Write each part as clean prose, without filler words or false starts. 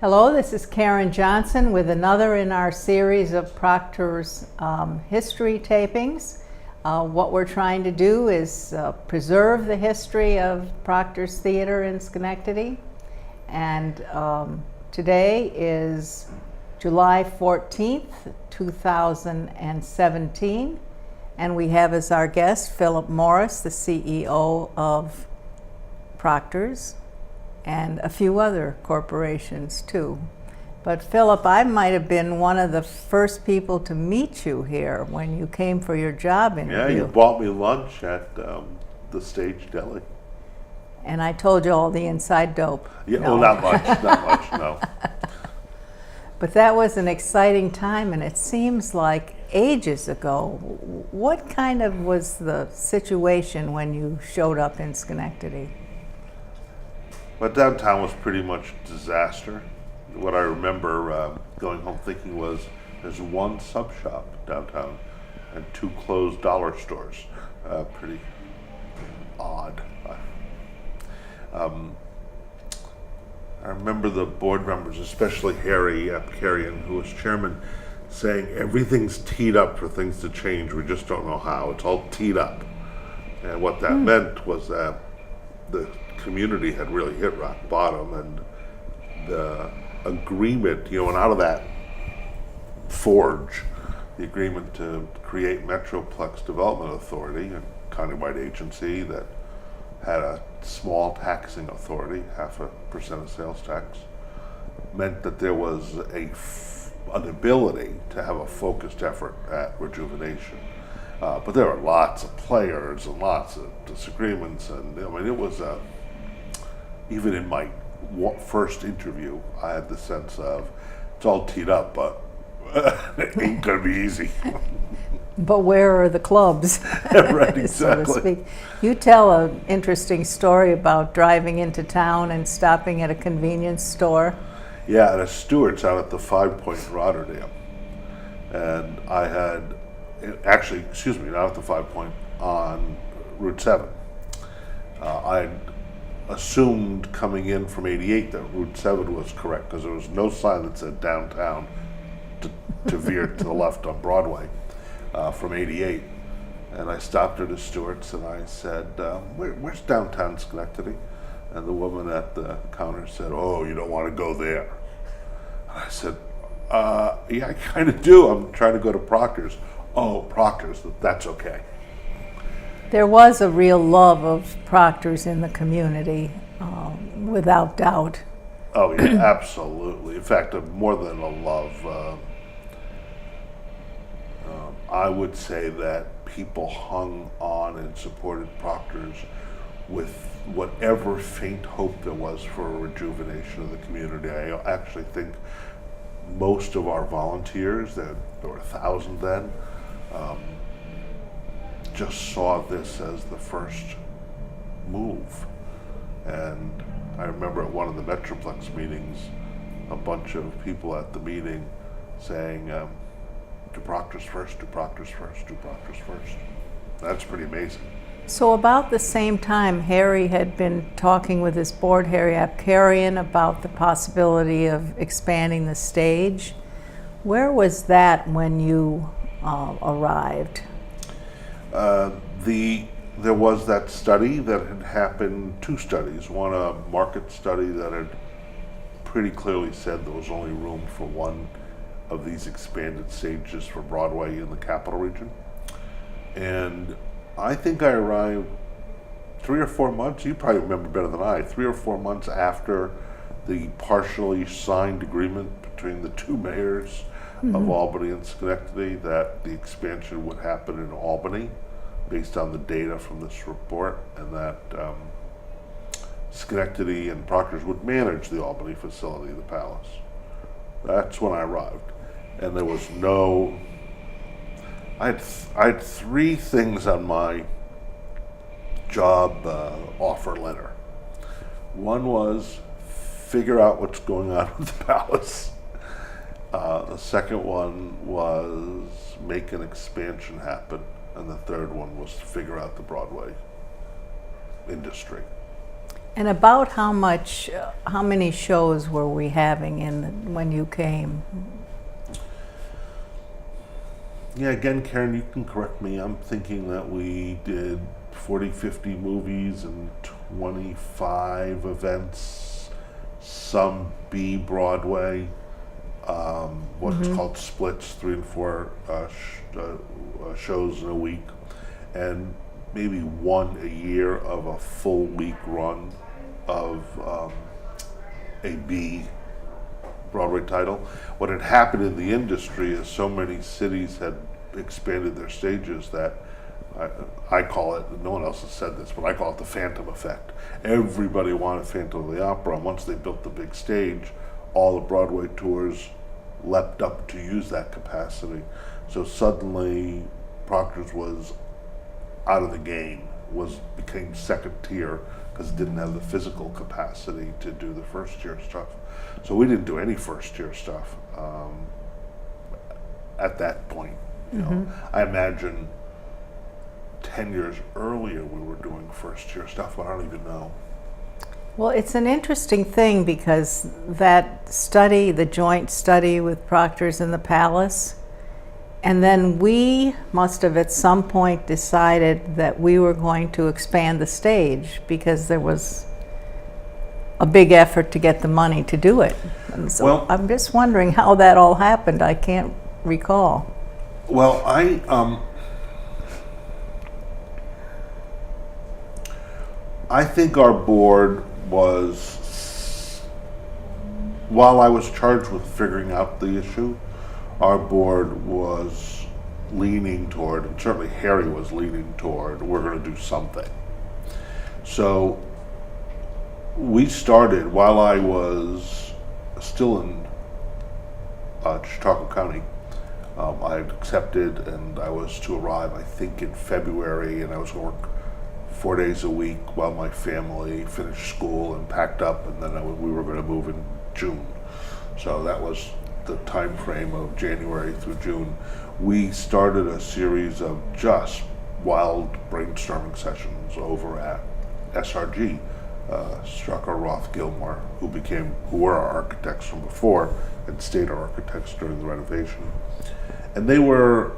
Hello, this is Karen Johnson with another in our series of Proctor's history tapings. What we're trying to do is preserve the history of Proctor's Theater in Schenectady. And today is July 14th, 2017. And we have as our guest Philip Morris, the CEO of Proctor's, and a few other corporations too. But Philip, I might have been one of the first people to meet you here when you came for your job interview. Yeah, you bought me lunch at the Stage Deli. And I told you all the inside dope. Yeah, No. well, not much, no. But that was an exciting time, and it seems like ages ago. What kind of was the situation when you showed up in Schenectady? But downtown was pretty much disaster. What I remember going home thinking was there's one sub shop downtown and two closed dollar stores. Pretty odd. I remember the board members, especially Harry Apkarian, who was chairman, saying everything's teed up for things to change. We just don't know how. It's all teed up. And what that meant was that the community had really hit rock bottom, and the agreement, and out of that forge, the agreement to create Metroplex Development Authority, a countywide agency that had a small taxing authority, 0.5% of sales tax, meant that there was an ability to have a focused effort at rejuvenation. But there were lots of players and lots of disagreements, and it was even in my first interview, I had the sense of it's all teed up, but it ain't gonna be easy. But where are the clubs? Right, exactly. So to speak. You tell an interesting story about driving into town and stopping at a convenience store. Yeah, at a Stewart's out at the 5 Point in Rotterdam, and I had not at the 5 Point, on Route 7. I assumed coming in from 88 that Route 7 was correct because there was no sign that said downtown to veer to the left on Broadway from 88. And I stopped at a Stewart's and I said, where's downtown Schenectady? And the woman at the counter said, oh, you don't want to go there. And I said, yeah, I kind of do. I'm trying to go to Proctor's. Oh, Proctor's, that's okay. There was a real love of Proctor's in the community, without doubt. Oh, yeah, absolutely. In fact, more than a love, I would say that people hung on and supported Proctor's with whatever faint hope there was for a rejuvenation of the community. I actually think most of our volunteers, there were 1,000 then, just saw this as the first move. And I remember at one of the Metroplex meetings, a bunch of people at the meeting saying, do Proctor's first, do Proctor's first, do Proctor's first. That's pretty amazing. So about the same time, Harry had been talking with his board, Harry Apkarian, about the possibility of expanding the stage. Where was that when you arrived? There was that study that had happened, two studies. One, a market study that had pretty clearly said there was only room for one of these expanded stages for Broadway in the capital region. And I think I arrived 3 or 4 months, you probably remember better than I, 3 or 4 months after the partially signed agreement between the two mayors of Albany and Schenectady that the expansion would happen in Albany based on the data from this report, and that Schenectady and Proctor's would manage the Albany facility, the Palace. That's when I arrived. And there was no, I had 3 things on my job offer letter. One was figure out what's going on with the Palace. The second one was make an expansion happen. And the third one was to figure out the Broadway industry. And about how many shows were we having when you came? Yeah, again, Karen, you can correct me. I'm thinking that we did 40, 50 movies and 25 events, some B Broadway, what's called splits, 3 and 4 shows in a week, and maybe one a year of a full week run of a B Broadway title. What had happened in the industry is so many cities had expanded their stages that I call it, no one else has said this, but I call it the Phantom effect. Everybody wanted Phantom of the Opera, and once they built the big stage, all the Broadway tours leapt up to use that capacity. So suddenly Proctors was out of the game, became second tier because it didn't have the physical capacity to do the first year stuff. So we didn't do any first year stuff at that point. You know, I imagine 10 years earlier we were doing first year stuff, but I don't even know. Well, it's an interesting thing because that study, the joint study with Proctors and the Palace, and then we must have at some point decided that we were going to expand the stage because there was a big effort to get the money to do it. And so Well, I'm just wondering how that all happened. I can't recall. Well, I think our board was, while I was charged with figuring out the issue, our board was leaning toward, and certainly Harry was leaning toward, we're going to do something. So we started while I was still in Chautauqua County. I had accepted, and I was to arrive, I think, in February, and I was going to work 4 days a week while my family finished school and packed up, and then we were going to move in June. So that was the time frame of January through June. We started a series of just wild brainstorming sessions over at SRG. Strucker, Roth, Gilmore, who were our architects from before and stayed our architects during the renovation. And they were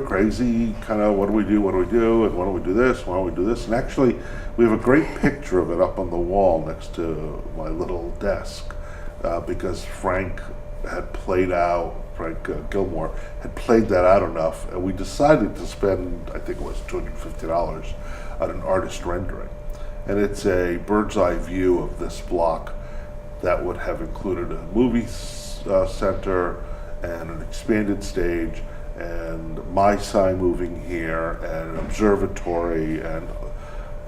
crazy, kind of, what do we do, and why don't we do this, why don't we do this? And actually, we have a great picture of it up on the wall next to my little desk, because Frank Gilmore had played that out enough, and we decided to spend, I think it was $250 on an artist rendering. And it's a bird's eye view of this block that would have included a movie center and an expanded stage and my sign moving here and an observatory, and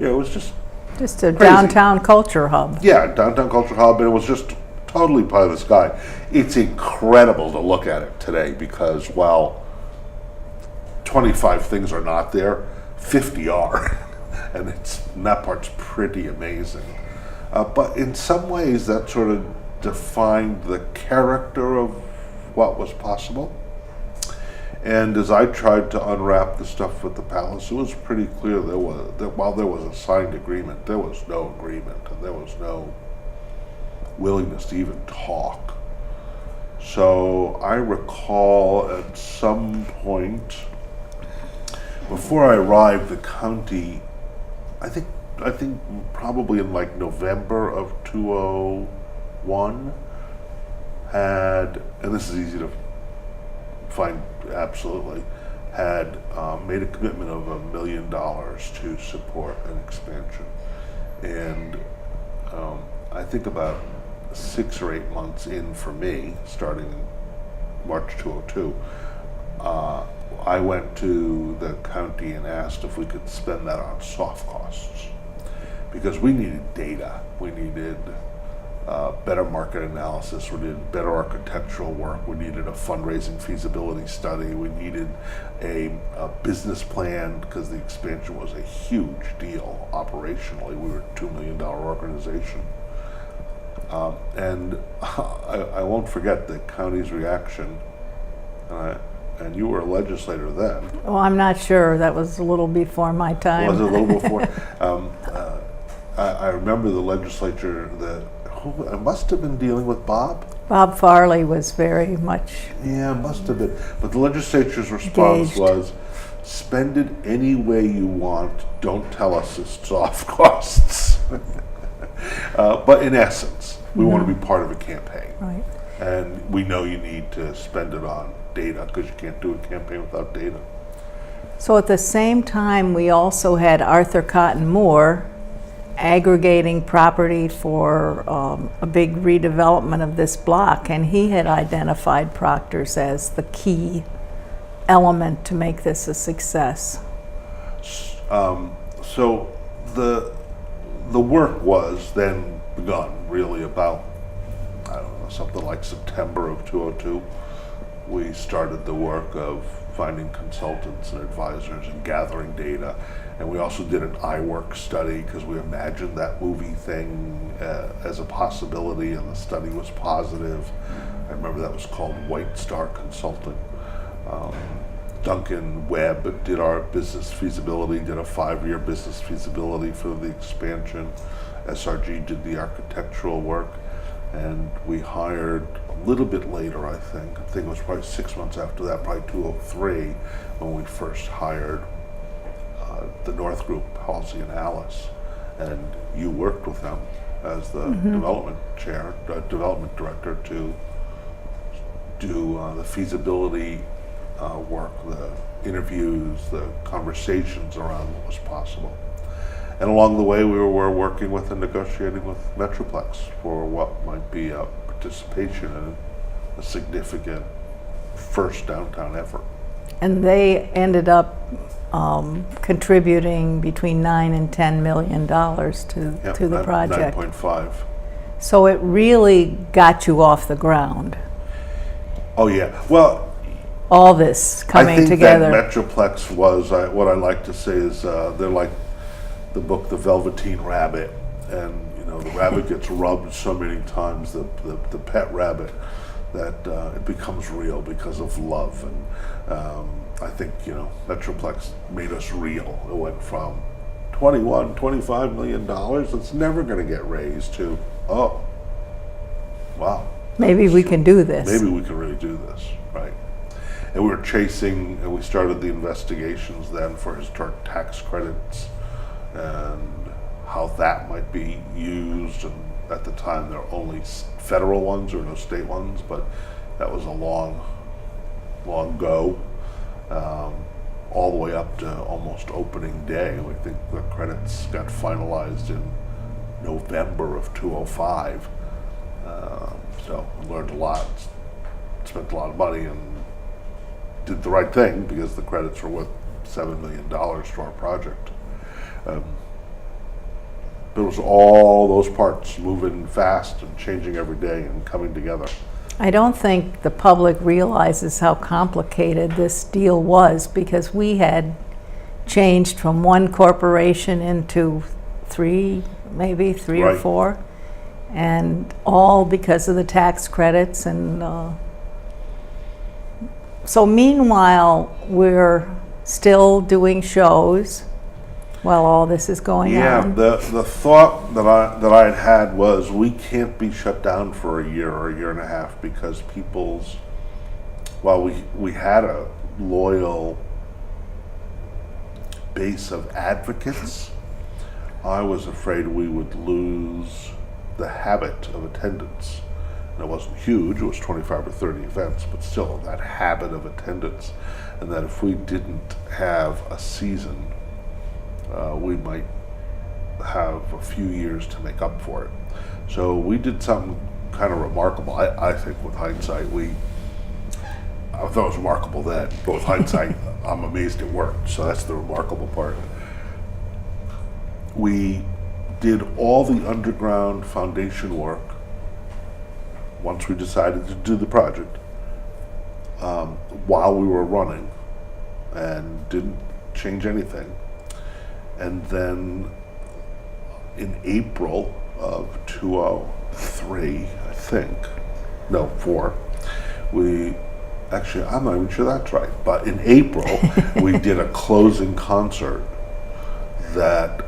it was just a crazy. Downtown culture hub. Yeah, downtown culture hub, and it was just totally pie in the sky. It's incredible to look at it today because while 25 things are not there, 50 are. And that part's pretty amazing. But in some ways, that sort of defined the character of what was possible. And as I tried to unwrap the stuff with the Palace, it was pretty clear that while there was a signed agreement, there was no agreement, and there was no willingness to even talk. So I recall at some point, before I arrived, the county, I think probably in like November of 2001 had, and this is easy to find absolutely, had made a commitment of $1 million to support an expansion. And I think about 6 or 8 months in for me, starting in March 2002, I went to the county and asked if we could spend that on soft costs, because we needed data, we needed better market analysis, we needed better architectural work, we needed a fundraising feasibility study, we needed a business plan, because the expansion was a huge deal operationally. We were a $2 million organization. And I won't forget the county's reaction, and you were a legislator then. Well, I'm not sure. That was a little before my time. Was it a little before? I remember the legislature, I must have been dealing with Bob. Bob Farley was very much Yeah, it must have been. But the legislature's response engaged. was, spend it any way you want, don't tell us it's soft costs. But in essence, we want to be part of a campaign. Right. And we know you need to spend it on data, because you can't do a campaign without data. So at the same time, we also had Arthur Cotton Moore aggregating property for a big redevelopment of this block, and he had identified Proctors as the key element to make this a success. So the work was then begun, really about, I don't know, something like September of 2002. We started the work of finding consultants and advisors and gathering data. And we also did an iWork study because we imagined that movie thing as a possibility, and the study was positive. I remember that was called White Star Consulting. Duncan Webb did our business feasibility, did a 5-year business feasibility for the expansion. SRG did the architectural work, and we hired a little bit later, I think it was probably 6 months after that, probably 2003, when we first hired the North Group, Halsey and Alice, and you worked with them as the development director to do the feasibility work, the interviews, the conversations around what was possible. And along the way, we were working with and negotiating with Metroplex for what might be a participation in a significant first downtown effort. And they ended up contributing between $9 and $10 million to the project. 9.5. So it really got you off the ground, Oh yeah. Well, all this coming I think together. that Metroplex was, what I like to say is, they're like the book The Velveteen Rabbit, and the rabbit gets rubbed so many times, the pet rabbit, that it becomes real because of love. And I think Metroplex made us real. It went from $25 million that's never going to get raised to, oh, wow, Maybe we can do this. maybe we can really do this, right? And we were chasing, and we started the investigations then for historic tax credits and how that might be used. And at the time, there were only federal ones, or no state ones, but that was a long go, all the way up to almost opening day. I think the credits got finalized in November of 2005. So I learned a lot, spent a lot of money, and did the right thing because the credits were worth $7 million to our project. But it was all those parts moving fast and changing every day and coming together. I don't think the public realizes how complicated this deal was, because we had changed from one corporation into three or Right. four, and all because of the tax credits. And so meanwhile, we're still doing shows while all this is going Yeah, on. the thought that I had was, we can't be shut down for a year or a year and a half, because while we had a loyal base of advocates, I was afraid we would lose the habit of attendance. And it wasn't huge, it was 25 or 30 events, but still that habit of attendance. And that if we didn't have a season, we might have a few years to make up for it. So we did something kind of remarkable. I think with hindsight, I thought it was remarkable then. But with hindsight, I'm amazed it worked. So that's the remarkable part. We did all the underground foundation work once we decided to do the project, while we were running, and didn't change anything. And then in April of 2003, I think, no, 4, I'm not even sure that's right, but in April, we did a closing concert that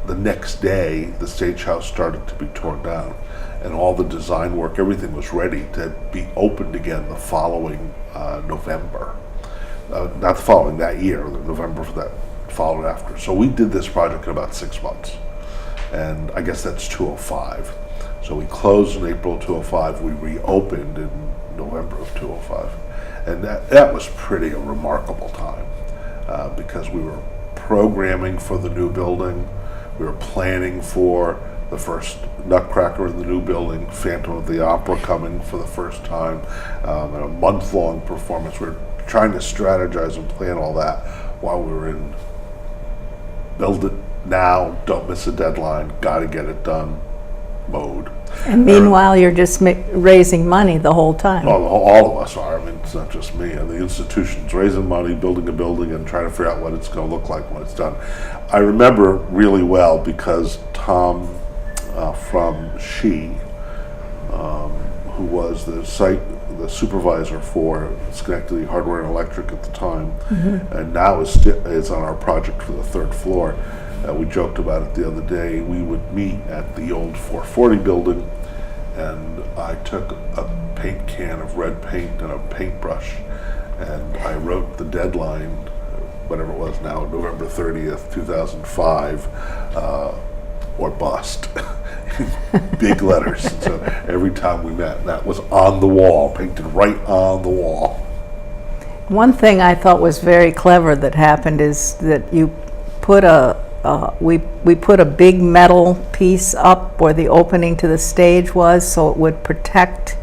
the next day, the stage house started to be torn down, and all the design work, everything was ready to be opened again the following November. Not the following, that year, the November for that followed after. So we did this project in about 6 months, and I guess that's 205. So we closed in April 205, we reopened in November of 205. And that was pretty a remarkable time because we were programming for the new building, we were planning for the first Nutcracker in the new building, Phantom of the Opera coming for the first time, and a month-long performance. We were trying to strategize and plan all that while we were in build it now, don't miss a deadline, gotta get it done mode. And meanwhile, you're just raising money the whole time. Well, all of us are. I mean, it's not just me. And the institution's raising money, building a building, and trying to figure out what it's going to look like when it's done. I remember really well because Tom from She, who was the supervisor for Schenectady Hardware and Electric at the time, and now is on our project for the third floor. We joked about it the other day. We would meet at the old 440 building, and I took a paint can of red paint and a paintbrush, and I wrote the deadline, whatever it was now, November 30th, 2005, or bust, in big letters. So every time we met, that was on the wall, painted right on the wall. One thing I thought was very clever that happened is that you put we put a big metal piece up where the opening to the stage was, so it would protect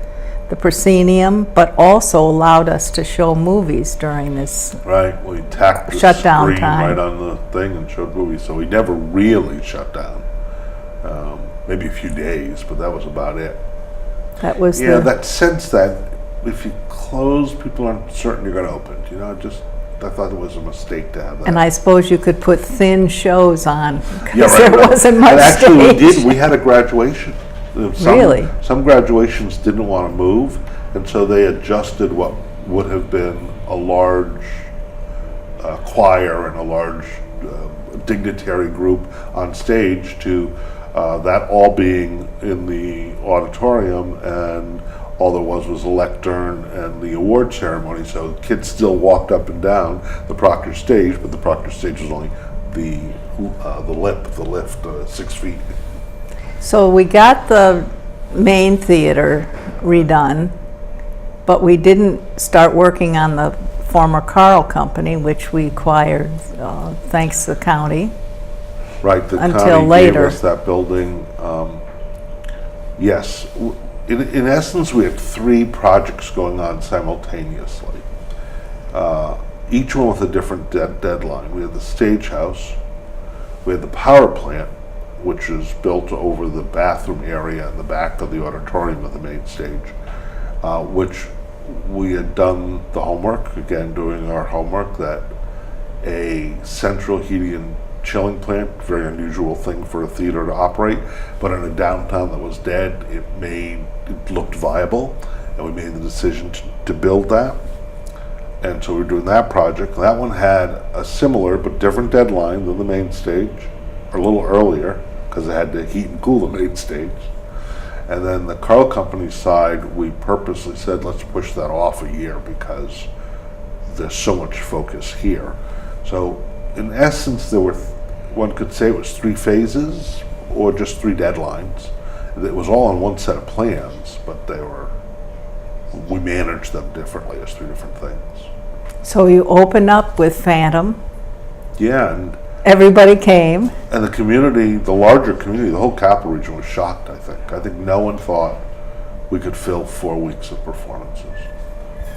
the proscenium, but also allowed us to show movies during this. Right, we tacked the shutdown screen time right on the thing and showed movies, so we never really shut down. Maybe a few days, but that was about it. That was that sense that if you close, people aren't certain you're going to open. I thought it was a mistake to have that. And I suppose you could put thin shows on because right. there wasn't much and actually, stage. we did. We had a graduation. Really? Some graduations didn't want to move, and so they adjusted what would have been a large choir and a large dignitary group on stage to that all being in the auditorium, and all there was a lectern and the award ceremony. So kids still walked up and down the Proctor stage, but the Proctor stage was only the lip of the lift, 6 feet. So we got the main theater redone, but we didn't start working on the former Carl Company, which we acquired thanks to the county. Right, the Until county later. gave us that building. Yes, in essence, we had 3 projects going on simultaneously. Each one with a different deadline. We had the stage house, we had the power plant, which is built over the bathroom area in the back of the auditorium of the main stage, which we had done the homework, again doing our homework, that a central heating and chilling plant, very unusual thing for a theater to operate, but in a downtown that was dead, it looked viable, and we made the decision to build that. And so we were doing that project. That one had a similar but different deadline than the main stage, or a little earlier, because it had to heat and cool the main stage. And then the Carl Company side, we purposely said, let's push that off a year because there's so much focus here. So in essence, one could say it was 3 phases or just 3 deadlines. It was all on one set of plans, but we managed them differently as 3 different things. So you open up with Phantom. Yeah, and Everybody came. the community, the larger community, the whole capital region was shocked, I think. I think no one thought we could fill 4 weeks of performances.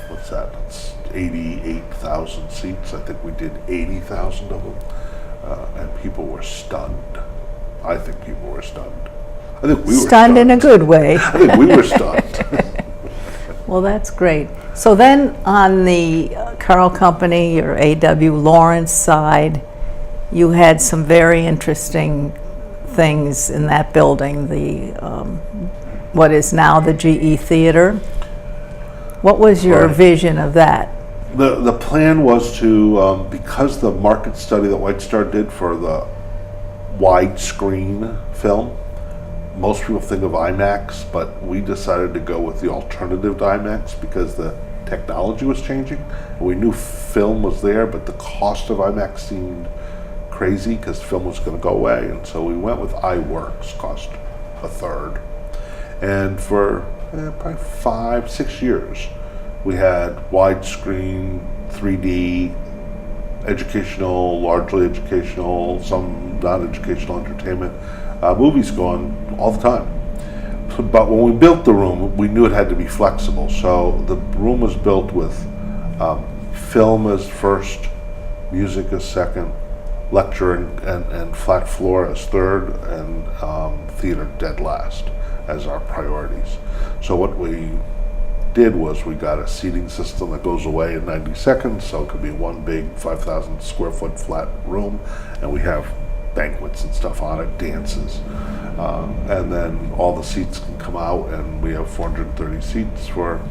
What's that? It's 88,000 seats. I think we did 80,000 of them. And people were stunned. I think people were stunned. I think we were Stunned in a good way. I think we were stunned. Well, that's great. So then on the Carl Company or A.W. Lawrence side, you had some very interesting things in that building, the what is now the GE Theater. What was your Right. vision of that? The plan was to, because the market study that White Star did for the widescreen film. Most people think of IMAX, but we decided to go with the alternative to IMAX because the technology was changing. We knew film was there, but the cost of IMAX seemed crazy because film was going to go away. And so we went with iWorks, cost a third. And for probably 5-6 years, we had widescreen, 3D, educational, largely educational, some non-educational entertainment, movies going all the time. But when we built the room, we knew it had to be flexible. So the room was built with film as first, music as second, lecture and flat floor as third, and theater dead last as our priorities. So what we did was we got a seating system that goes away in 90 seconds, so it could be one big 5,000 square foot flat room, and we have banquets and stuff on it, dances, and then all the seats can come out, and we have 430 seats for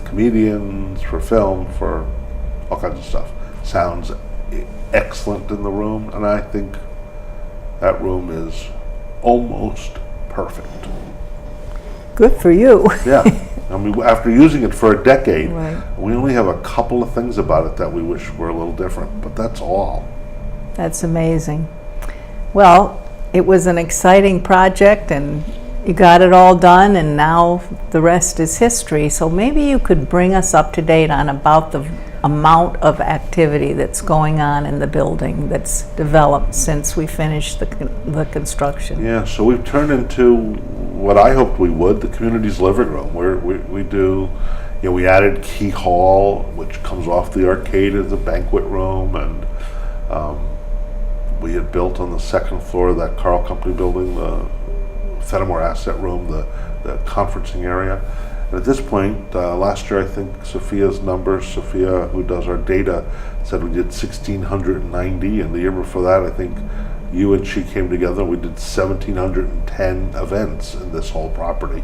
comedians, for film, for all kinds of stuff. Sounds excellent in the room, and I think that room is almost perfect. Good for you. Yeah. I mean, after using it for a decade, Right. we only have a couple of things about it that we wish were a little different, but that's all. That's amazing. Well, it was an exciting project, and you got it all done, and now the rest is history. So maybe you could bring us up to date on about the amount of activity that's going on in the building that's developed since we finished the construction. Yeah, so we've turned into what I hoped we would, the community's living room, where we do, you know, we added Key Hall, which comes off the arcade as a banquet room, and we had built on the second floor of that Carl Company building, the Fenimore Asset Room, the conferencing area. And at this point, last year I think Sophia's numbers, Sophia, who does our data, said we did 1,690, and the year before that I think you and she came together and we did 1,710 events in this whole property,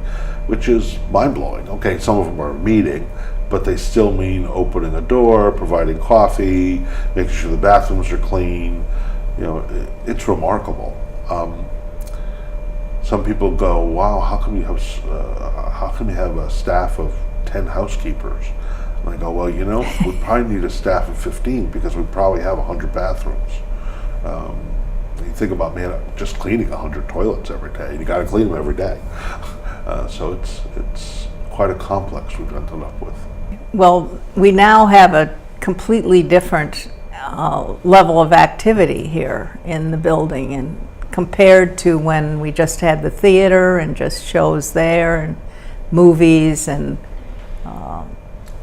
which is mind-blowing. Okay, some of them are a meeting, but they still mean opening a door, providing coffee, making sure the bathrooms are clean. You know, it's remarkable. Some people go, "Wow, how come you have a staff of 10 housekeepers?" And I go, "Well, you know, we probably need a staff of 15 because we probably have 100 bathrooms." You think about, man, just cleaning 100 toilets every day. You got to clean them every day. So it's quite a complex we've ended up with. Well, we now have a completely different level of activity here in the building, and compared to when we just had the theater and just shows there and movies, and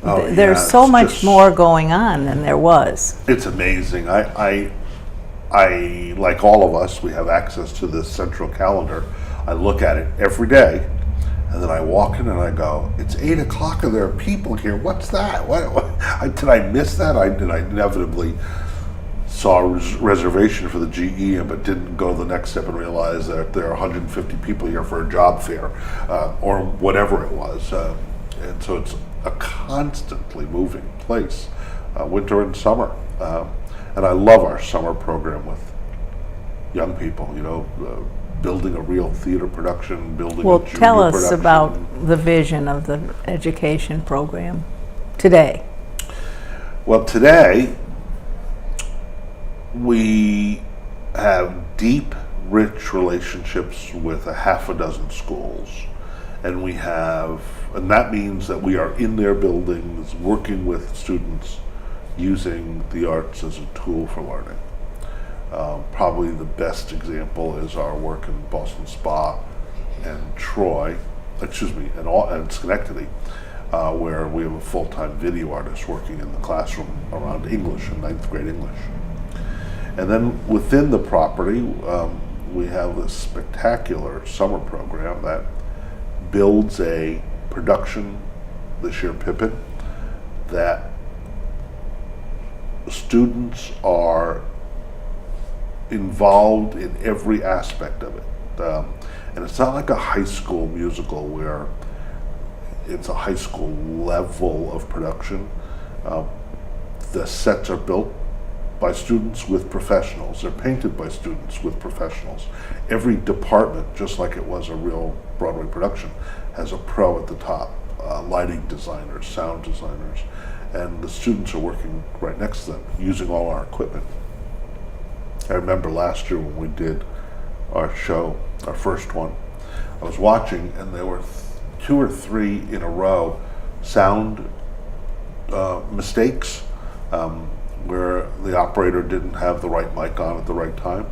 there's so much more going on than there was. It's amazing. I like all of us, we have access to this central calendar. I look at it every day, and then I walk in and I go, "It's 8 o'clock and there are people here. What's that? Did I miss that? I inevitably saw a reservation for the GE, but didn't go the next step and realize that there are 150 people here for a job fair, or whatever it was. And so it's a constantly moving place, winter and summer. And I love our summer program with young people, you know, building a real theater production, building a junior production. Well, tell us about the vision of the education program today. Well, today, we have deep, rich relationships with a half a dozen schools. And that means that we are in their buildings working with students using the arts as a tool for learning. Probably the best example is our work in Boston Spa and and Schenectady, where we have a full-time video artist working in the classroom around English and 9th grade English. And then within the property, we have this spectacular summer program that builds a production, this year Pippin, that students are involved in every aspect of it. And it's not like a high school musical where it's a high school level of production. The sets are built by students with professionals. They're painted by students with professionals. Every department, just like it was a real Broadway production, has a pro at the top, lighting designers, sound designers, and the students are working right next to them, using all our equipment. I remember last year when we did our show, our first one, I was watching and there were 2 or 3 in a row sound mistakes, where the operator didn't have the right mic on at the right time.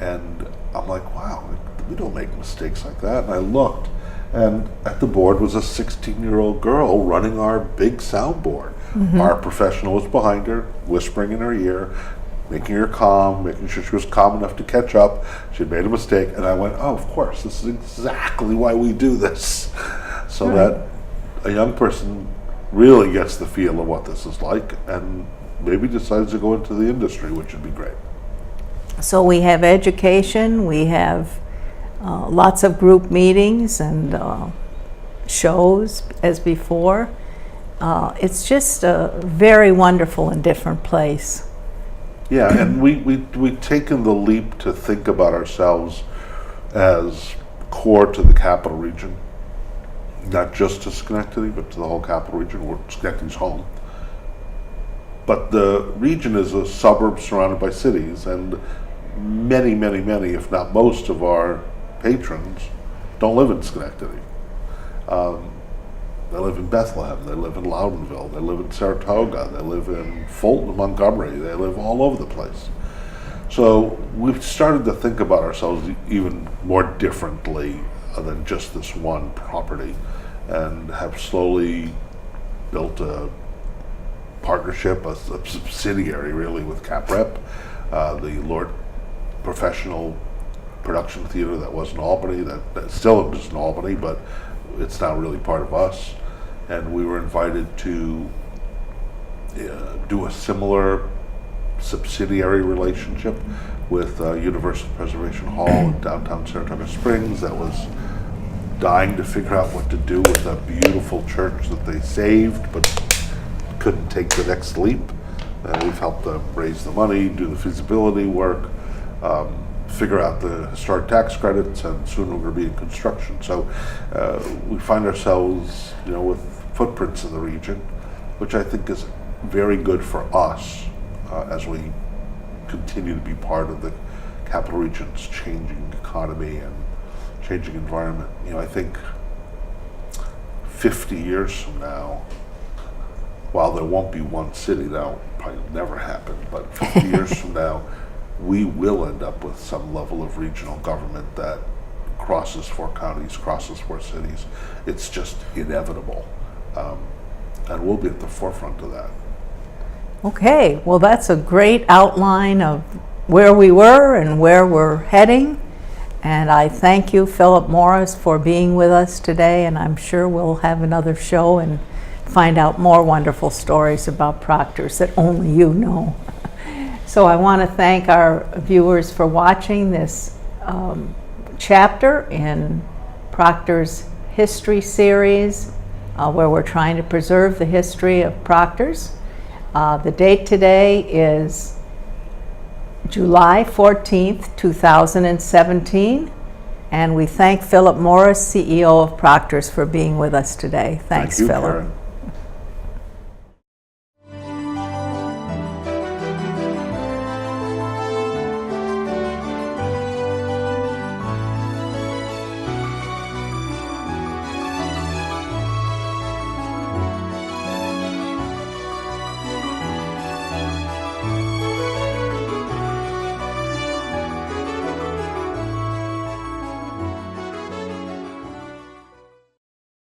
And I'm like, wow, we don't make mistakes like that. And I looked, and at the board was a 16-year-old girl running our big soundboard. Our professional was behind her, whispering in her ear, making her calm, making sure she was calm enough to catch up. She had made a mistake, and I went, oh, of course, this is exactly why we do this. So that a young person really gets the feel of what this is like and maybe decides to go into the industry, which would be great. So we have education, we have lots of group meetings and shows as before. It's just a very wonderful and different place. Yeah, and we've taken the leap to think about ourselves as core to the capital region, not just to Schenectady, but to the whole capital region, where Schenectady's home. But the region is a suburb surrounded by cities, and many, if not most of our patrons don't live in Schenectady. They live in Bethlehem, they live in Loudonville, they live in Saratoga, they live in Fulton, Montgomery, they live all over the place. So we've started to think about ourselves even more differently than just this one property, and have slowly built a partnership, a subsidiary really, with CapRep, the Lord Professional Production Theater that was in Albany, that still is in Albany, but it's now really part of us. And we were invited to do a similar subsidiary relationship with Universal Preservation Hall in downtown Saratoga Springs that was dying to figure out what to do with a beautiful church that they saved but couldn't take the next leap. And we've helped them raise the money, do the feasibility work, figure out the historic tax credits, and soon we're going to be in construction. So we find ourselves, with footprints in the region, which I think is very good for us as we continue to be part of the capital region's changing economy and changing environment. I think 50 years from now, while there won't be one city, that'll probably never happen, but 50 years from now, we will end up with some level of regional government that crosses 4 counties, crosses 4 cities. It's just inevitable. And we'll be at the forefront of that. Okay, well, that's a great outline of where we were and where we're heading. And I thank you, Philip Morris, for being with us today, and I'm sure we'll have another show and find out more wonderful stories about Proctors that only you know. So I want to thank our viewers for watching this chapter in Proctor's history series, where we're trying to preserve the history of Proctors. The date today is July 14th, 2017, and we thank Philip Morris, CEO of Proctors, for being with us today. Thanks, Thank you, Philip. Karen.